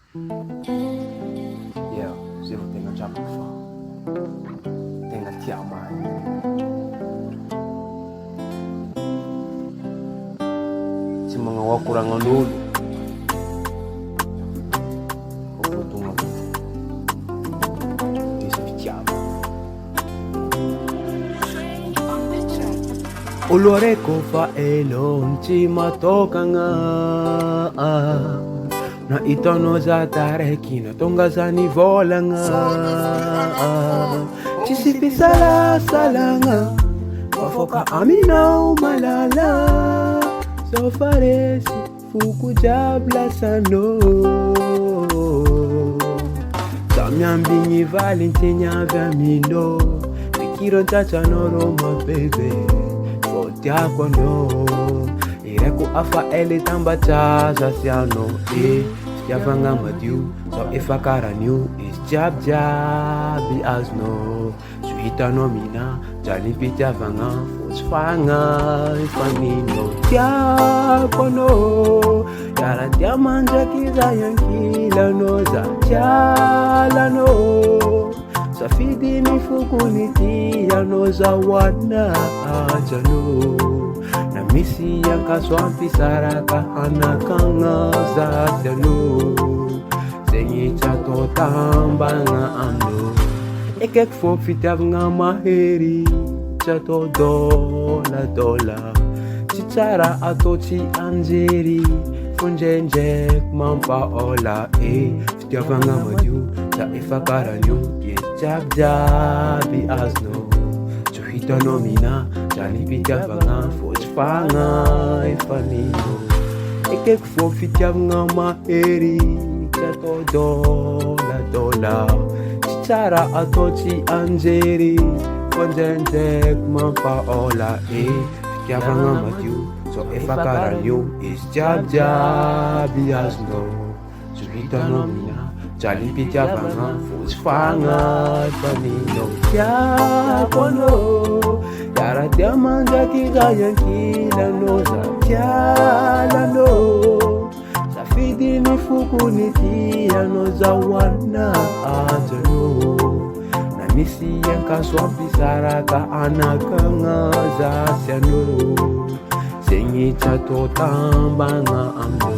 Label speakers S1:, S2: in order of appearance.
S1: Yeah, zero tenga jabu fa. Tenga tiama. Si mga wakurangan lulu. Kufutunga. Disi tiama. Ulore ko fa elon chi matoka nga. Na itono za tareki na tonga za ni volanga. Chisipi sala salanga. Wafoka amina umalala. So faresi fuku jabla sano. Samyambinyi valentenya vamino. Mikiro tacha noro my baby. Fotia kono. Ireku afa ele tamba chaza siano. Yavanga madiu, so if I got new, it's jab be as no. Sweeta no mina, jali pita vanga, fos fanga, fanino. Kono, yara diamanja kiza yankila no za chala no. Safidi mifukuniti ya no za wana ajano. Na misi yang kaswampi saraka anakanga zasyano. Sengi chato tamba nga ando. Ekek fofitav nga maheri. Chato dola. Chichara atochi anjeri. Funjenjek mampa ola fitav nga madyu. Sa ifakaranyo. Yes jabi asno. Chuhita no mina. Jali pita vanga fos fanga ifanino. Ekek fofitav nga maheri. Chato dola. Chichara atochi anjeri. Konjenjek mampa ola fitav nga madyu. So ifakaranyo is jabi asno. Chuhita no mina. Jali pita vanga fos fanga ifanino. Kono. Yara diamanja kiza yankila no za tiala no. Safidi mifuku nitia no za wana ajano. Na misi yanka swampi saraka anakanga za siano. Sengi chato tamba nga amno.